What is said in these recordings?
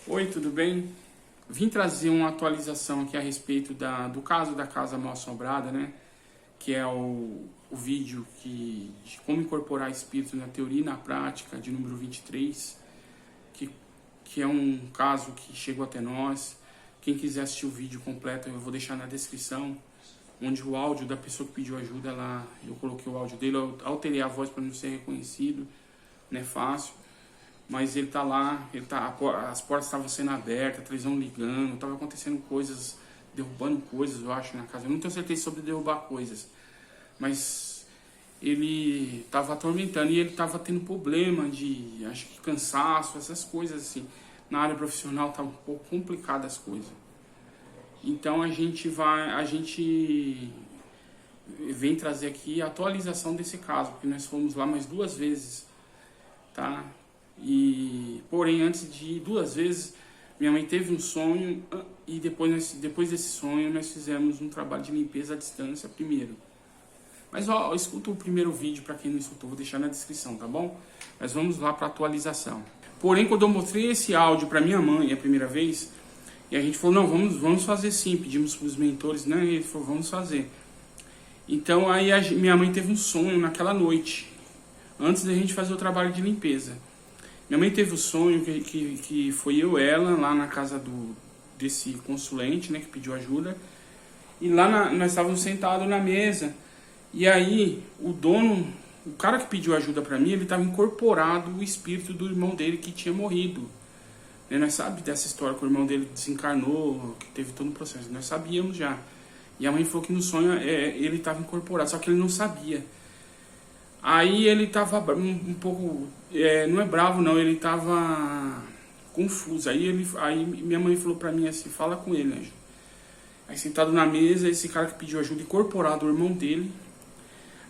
Oi, tudo bem? Vim trazer uma atualização aqui a respeito do caso da Casa Mal Assombrada, né? Que é o vídeo de como incorporar espírito na teoria e na prática, de número 23, que é um caso que chegou até nós. Quem quiser assistir o vídeo completo, eu vou deixar na descrição, onde o áudio da pessoa que pediu ajuda lá, eu coloquei o áudio dele, eu alterei a voz para não ser reconhecido, não é fácil. Mas ele tá lá, as portas estavam sendo abertas, a televisão ligando, estava acontecendo coisas, derrubando coisas, eu acho, na casa. Eu não tenho certeza sobre derrubar coisas, mas ele estava atormentando e ele estava tendo problema de, acho que cansaço, essas coisas assim. Na área profissional tá um pouco complicada as coisas. Então a gente vem trazer aqui a atualização desse caso, porque nós fomos lá mais 2 vezes, tá? Porém, antes de ir 2 vezes, minha mãe teve um sonho e depois desse sonho nós fizemos um trabalho de limpeza à distância primeiro. Mas escuta o primeiro vídeo para quem não escutou, vou deixar na descrição, tá bom? Mas vamos lá para a atualização. Porém, quando eu mostrei esse áudio para minha mãe a primeira vez, e a gente falou, não, vamos fazer sim, pedimos para os mentores, né? E ele falou, vamos fazer. Então aí minha mãe teve um sonho naquela noite, antes da gente fazer o trabalho de limpeza. Minha mãe teve o sonho que foi eu e ela lá na casa desse consulente, né, que pediu ajuda. E lá nós estávamos sentados na mesa. E aí o cara que pediu ajuda para mim, ele estava incorporado o espírito do irmão dele que tinha morrido. Nós sabemos dessa história que o irmão dele desencarnou, que teve todo um processo. Nós sabíamos já. E a mãe falou que no sonho ele estava incorporado, só que ele não sabia. Aí ele tava um pouco, não é bravo não, ele tava confuso. Aí minha mãe falou pra mim assim, fala com ele, Anjo. Aí sentado na mesa, esse cara que pediu ajuda, incorporado, o irmão dele.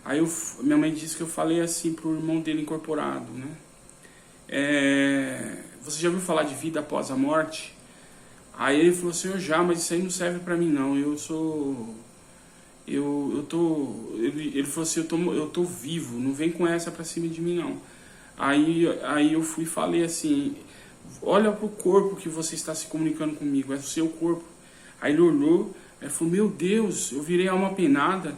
Aí minha mãe disse que eu falei assim pro irmão dele incorporado, né? Você já ouviu falar de vida após a morte? Aí ele falou assim, eu já, mas isso aí não serve pra mim não, ele falou assim, eu tô vivo, não vem com essa pra cima de mim não. Aí eu fui e falei assim, olha pro corpo que você está se comunicando comigo, é o seu corpo. Aí ele olhou, ele falou, meu Deus, eu virei alma penada.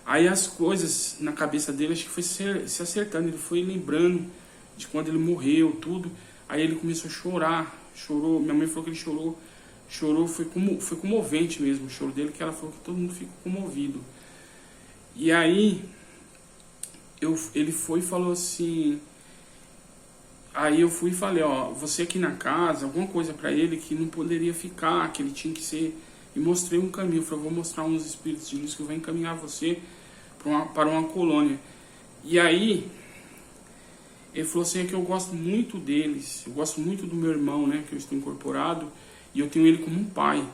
Aí as coisas na cabeça dele, acho que foi se acertando, ele foi lembrando de quando ele morreu, tudo. Aí ele começou a chorar, chorou, minha mãe falou que ele chorou, foi comovente mesmo o choro dele, que ela falou que todo mundo ficou comovido. E aí ele foi e falou assim, aí eu fui e falei, ó, você aqui na casa, alguma coisa pra ele que não poderia ficar, que ele tinha que ser, e mostrei um caminho, eu falei, vou mostrar uns espíritos de luz que vai encaminhar você para uma colônia. E aí ele falou assim, é que eu gosto muito deles, eu gosto muito do meu irmão, né, que eu estou incorporado, e eu tenho ele como um pai.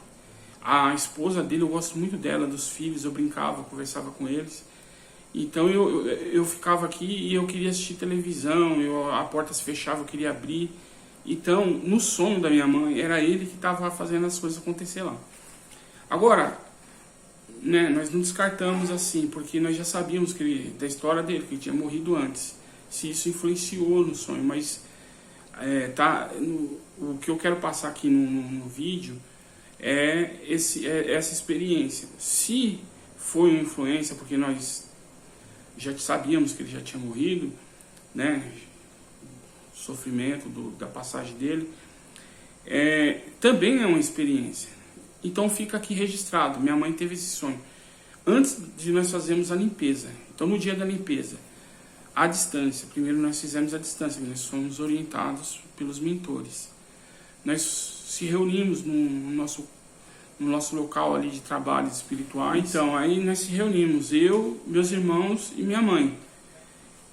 A esposa dele, eu gosto muito dela, dos filhos, eu brincava, conversava com eles. Então eu ficava aqui e eu queria assistir televisão, a porta se fechava, eu queria abrir. Então, no sonho da minha mãe, era ele que estava fazendo as coisas acontecer lá. Agora, né, nós não descartamos assim, porque nós já sabíamos da história dele, que ele tinha morrido antes. Se isso influenciou no sonho, mas o que eu quero passar aqui no vídeo é essa experiência. Se foi uma influência, porque nós já sabíamos que ele já tinha morrido, né, sofrimento da passagem dele, também é uma experiência. Então fica aqui registrado, minha mãe teve esse sonho antes de nós fazermos a limpeza. Então no dia da limpeza, à distância, primeiro nós fizemos a distância, nós fomos orientados pelos mentores. Nós se reunimos no nosso local ali de trabalhos espirituais. Então, aí nós se reunimos, eu, meus irmãos e minha mãe.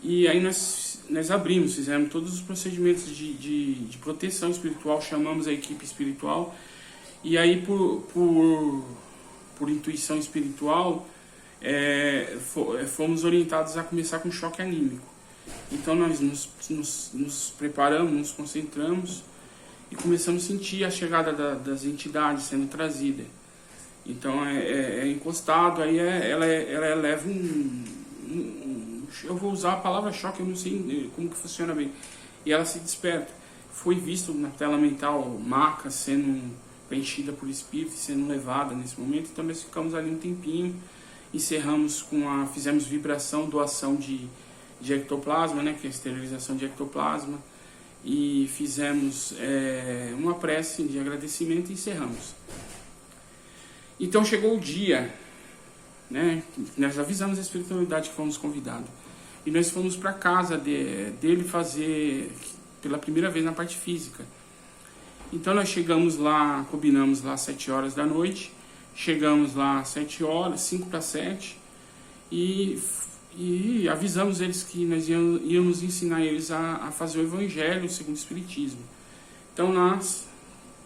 E aí nós abrimos, fizemos todos os procedimentos de proteção espiritual, chamamos a equipe espiritual. E aí, por intuição espiritual, fomos orientados a começar com choque anímico. Então nós nos preparamos, nos concentramos e começamos a sentir a chegada das entidades sendo trazida. Então encostado, aí ela leva eu vou usar a palavra choque, eu não sei como que funciona bem. E ela se desperta. foi visto na tela mental maca sendo preenchida por espírito, sendo levada nesse momento. Então nós ficamos ali um tempinho, encerramos fizemos vibração, doação de ectoplasma, né, que é a esterilização de ectoplasma, e fizemos uma prece de agradecimento e encerramos. Então chegou o dia, né, nós avisamos a espiritualidade que fomos convidados, e nós fomos para casa dele fazer pela primeira vez na parte física. Então nós chegamos lá, combinamos lá às 7 horas da noite, chegamos lá às 7 horas, 5 para 7, e avisamos eles que nós íamos ensinar eles a fazer o Evangelho segundo o Espiritismo. Então nós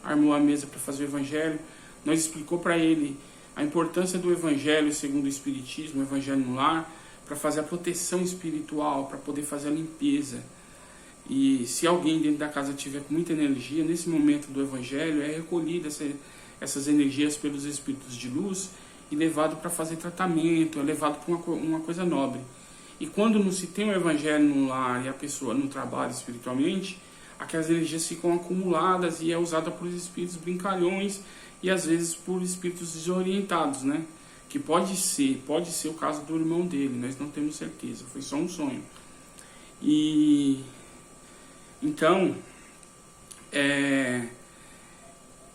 armou a mesa para fazer o Evangelho, nós explicou para ele a importância do Evangelho segundo o Espiritismo, o Evangelho no lar, para fazer a proteção espiritual, para poder fazer a limpeza. E se alguém dentro da casa tiver com muita energia, nesse momento do Evangelho, é recolhida essas energias pelos espíritos de luz e levado para fazer tratamento, é levado para uma coisa nobre. E quando não se tem o Evangelho no lar e a pessoa não trabalha espiritualmente, aquelas energias ficam acumuladas e é usada por espíritos brincalhões e às vezes por espíritos desorientados, né? Que pode ser o caso do irmão dele, nós não temos certeza, foi só um sonho. Então,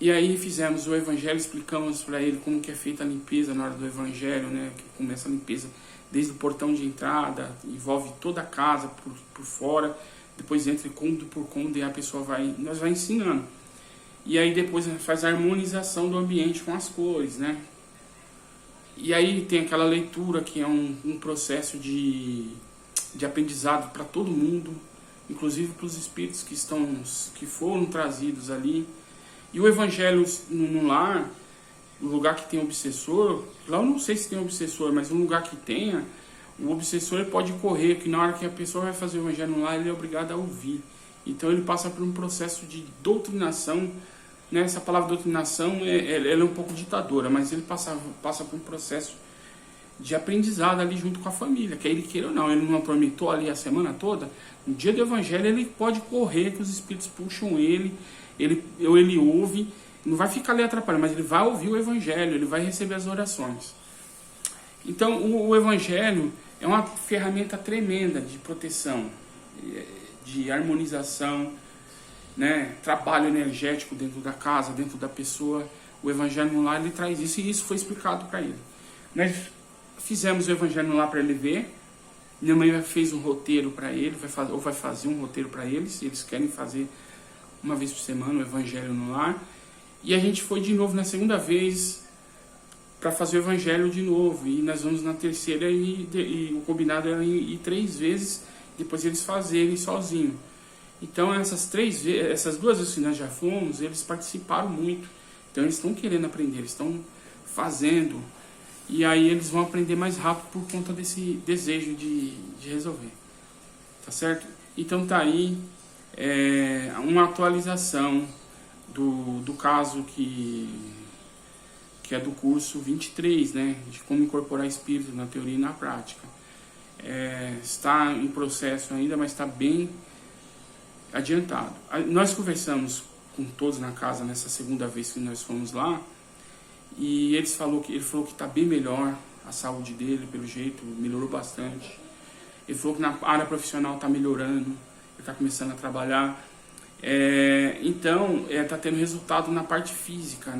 e aí fizemos o Evangelho, explicamos para ele como que é feita a limpeza na hora do Evangelho, né? Que começa a limpeza desde o portão de entrada, envolve toda a casa por fora, depois entra cômodo por cômodo e a pessoa nós vai ensinando. E aí depois faz a harmonização do ambiente com as cores, né? E aí tem aquela leitura que é um processo de aprendizado para todo mundo, inclusive para os espíritos que foram trazidos ali. E o Evangelho no lar, no lugar que tem obsessor, lá eu não sei se tem obsessor, mas no lugar que tenha, o obsessor ele pode correr, que na hora que a pessoa vai fazer o Evangelho no lar, ele é obrigado a ouvir. Então ele passa por um processo de doutrinação, né? Essa palavra doutrinação ela é um pouco ditadora, mas ele passa por um processo de aprendizado ali junto com a família, que ele queira ou não, ele não atormentou ali a semana toda, no dia do Evangelho ele pode correr, que os espíritos puxam ele ouve, não vai ficar ali atrapalhando, mas ele vai ouvir o Evangelho, ele vai receber as orações. Então o Evangelho é uma ferramenta tremenda de proteção, de harmonização, né? Trabalho energético dentro da casa, dentro da pessoa. O Evangelho no lar ele traz isso, e isso foi explicado para ele. Nós fizemos o Evangelho no lar para ele ver. Minha mãe fez um roteiro para ele, vai fazer um roteiro para eles. Eles querem fazer uma vez por semana o Evangelho no lar. E a gente foi de novo na segunda vez para fazer o Evangelho de novo. E nós vamos na terceira e o combinado era ir 3 vezes, depois eles fazerem sozinho. Então essas 2 vezes que nós já fomos, eles participaram muito. Então eles estão querendo aprender, eles estão fazendo. E aí eles vão aprender mais rápido por conta desse desejo de resolver. Tá certo? Então tá aí uma atualização do caso que é do curso 23, né? De como incorporar espírito na teoria e na prática. Está em processo ainda, mas está bem adiantado. Nós conversamos com todos na casa nessa segunda vez que nós fomos lá, e ele falou que está bem melhor a saúde dele, pelo jeito, melhorou bastante. Ele falou que na área profissional está melhorando, ele está começando a trabalhar. Então, está tendo resultado na parte física,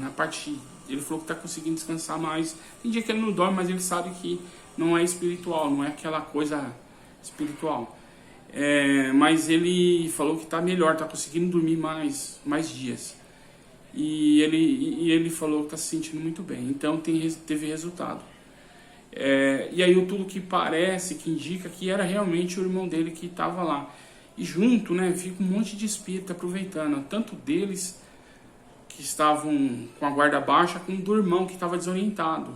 ele falou que está conseguindo descansar mais. Tem dia que ele não dorme, mas ele sabe que não é espiritual, não é aquela coisa espiritual. Mas ele falou que está melhor, está conseguindo dormir mais dias. E ele falou que está se sentindo muito bem. Então teve resultado. E aí tudo que parece, que indica que era realmente o irmão dele que estava lá. E junto, né, fica um monte de espírito aproveitando, tanto deles que estavam com a guarda baixa, como do irmão que estava desorientado,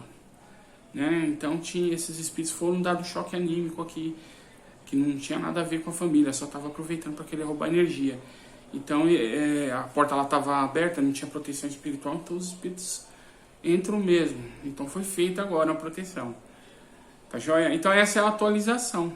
né? Então esses espíritos foram dar um choque anímico aqui, que não tinha nada a ver com a família, só estava aproveitando para querer roubar energia. Então a porta lá estava aberta, não tinha proteção espiritual, então os espíritos entram mesmo. Então foi feita agora a proteção. Tá joia? Então essa é a atualização.